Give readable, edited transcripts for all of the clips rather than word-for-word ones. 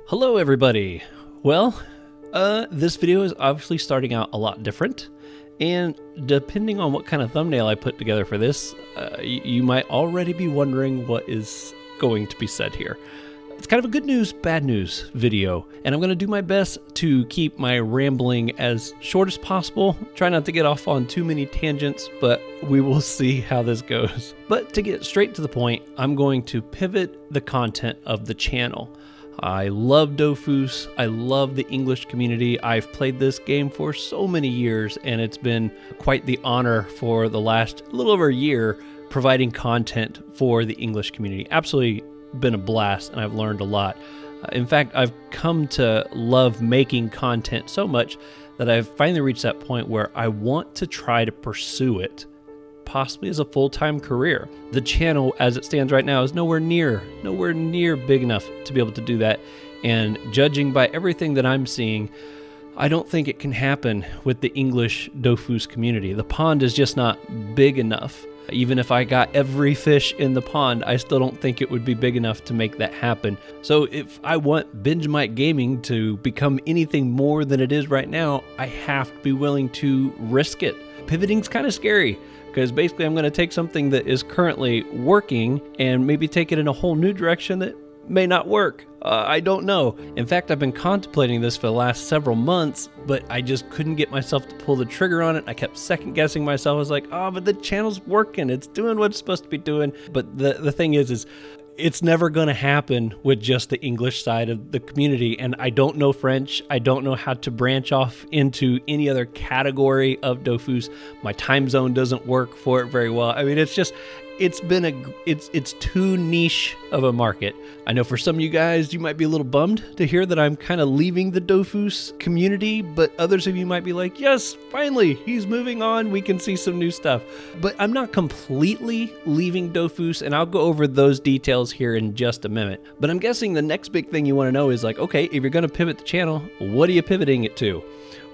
Hello everybody. Well, this video is obviously starting out a lot different, and depending on what kind of thumbnail I put together for this, you might already be wondering what is going to be said here. It's kind of a good news, bad news video, and I'm going to do my best to keep my rambling as short as possible. Try not to get off on too many tangents, but we will see how this goes. But to get straight to the point, I'm going to pivot the content of the channel. I love Dofus, I love the English community. I've played this game for so many years, and it's been quite the honor for the last little over a year providing content for the English community. Absolutely been a blast, and I've learned a lot. In fact, I've come to love making content so much that I've finally reached that point where I want to try to pursue it, possibly as a full-time career. The channel as it stands right now is nowhere near big enough to be able to do that, and judging by everything that I'm seeing, I don't think it can happen with the English Dofus community. The pond is just not big enough. Even if I got every fish in the pond, I still don't think it would be big enough to make that happen. So if I want BenjamichtGaming to become anything more than it is right now, I have to be willing to risk it. Pivoting's kind of scary, because basically I'm going to take something that is currently working and maybe take it in a whole new direction that may not work. I don't know. In fact, I've been contemplating this for the last several months, but I just couldn't get myself to pull the trigger on it. I kept second guessing myself. I was like, oh, but the channel's working. It's doing what it's supposed to be doing. But the thing is it's never going to happen with just the English side of the community. And I don't know French. I don't know how to branch off into any other category of Dofus. My time zone doesn't work for it very well. I mean, it's too niche of a market. I know for some of you guys, you might be a little bummed to hear that I'm kind of leaving the Dofus community, but others of you might be like, yes, finally, he's moving on. We can see some new stuff. But I'm not completely leaving Dofus, and I'll go over those details here in just a minute. But I'm guessing the next big thing you want to know is like, okay, if you're going to pivot the channel, what are you pivoting it to?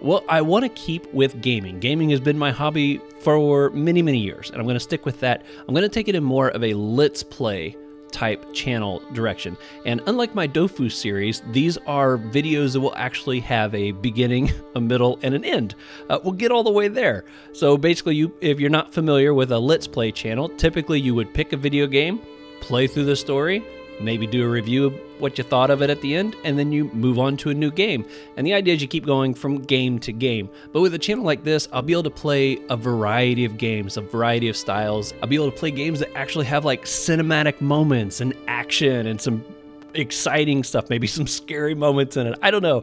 Well, I want to keep with gaming. Gaming has been my hobby for many, many years, and I'm going to stick with that. I'm going to take it in more of a let's play type channel direction. And unlike my Dofus series, these are videos that will actually have a beginning, a middle, and an end. We'll get all the way there. So basically, if you're not familiar with a let's play channel, typically you would pick a video game, play through the story, maybe do a review of what you thought of it at the end, and then you move on to a new game. And the idea is you keep going from game to game. But with a channel like this, I'll be able to play a variety of games, a variety of styles. I'll be able to play games that actually have like cinematic moments and action and some exciting stuff, maybe some scary moments in it. I don't know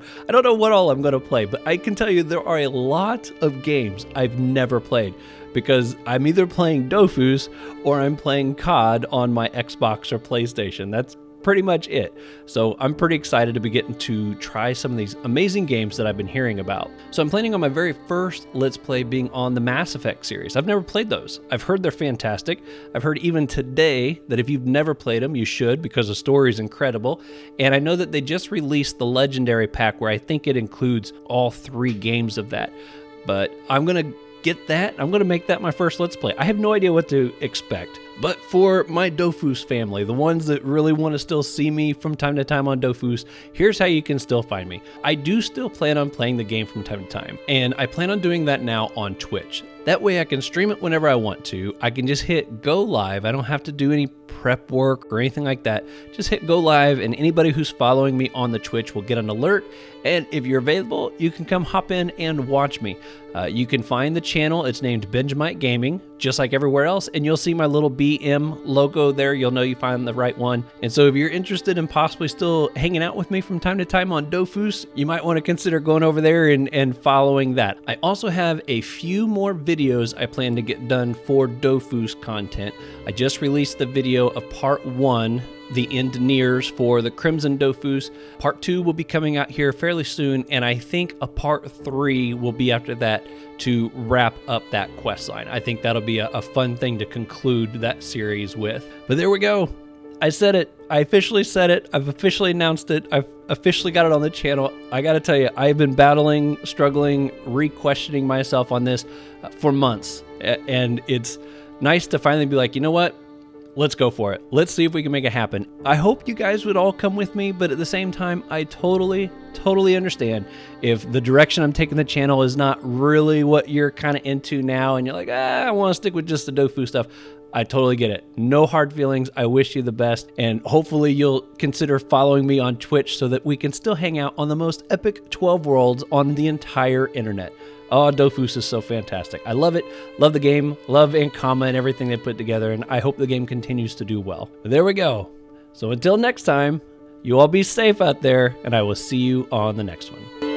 what all I'm going to play, but I can tell you there are a lot of games I've never played, because I'm either playing Dofus or I'm playing COD on my Xbox or PlayStation. That's pretty much it. So I'm pretty excited to be getting to try some of these amazing games that I've been hearing about. So I'm planning on my very first Let's Play being on the Mass Effect series. I've never played those. I've heard they're fantastic. I've heard even today that if you've never played them, you should, because the story is incredible. And I know that they just released the Legendary Pack, where I think it includes all 3 games of that. But I'm going to get that. I'm going to make that my first Let's Play. I have no idea what to expect. But for my Dofus family, the ones that really want to still see me from time to time on Dofus, here's how you can still find me. I do still plan on playing the game from time to time, and I plan on doing that now on Twitch. That way I can stream it whenever I want to. I can just hit go live. I don't have to do any prep work or anything like that. Just hit go live, and anybody who's following me on the Twitch will get an alert. And if you're available, you can come hop in and watch me. You can find the channel. It's named BenajmightGaming, just like everywhere else, and you'll see my little BM logo there. You'll know you find the right one. And so if you're interested in possibly still hanging out with me from time to time on Dofus, you might want to consider going over there and following that. I also have a few more videos I plan to get done for Dofus content. I just released the video of part 1, the end nears for the Crimson Dofus. Part 2 will be coming out here fairly soon, and I think a part 3 will be after that to wrap up that quest line. I think that'll be a fun thing to conclude that series with. But there we go. I said it. I officially said it. I've officially announced it. I've officially got it on the channel. I gotta tell you, I've been battling, struggling, re-questioning myself on this for months. And it's nice to finally be like, you know what? let's go for it. Let's see if we can make it happen. I hope you guys would all come with me, but at the same time, I totally understand if the direction I'm taking the channel is not really what you're kind of into now, and you're like, I want to stick with just the Dofu stuff. I totally get it. No hard feelings. I wish you the best, and hopefully you'll consider following me on Twitch so that we can still hang out on the most epic 12 worlds on the entire internet. Oh, Dofus is so fantastic. I love it. Love the game. Love Ankama and everything they put together, and I hope the game continues to do well. There we go. So until next time, you all be safe out there, and I will see you on the next one.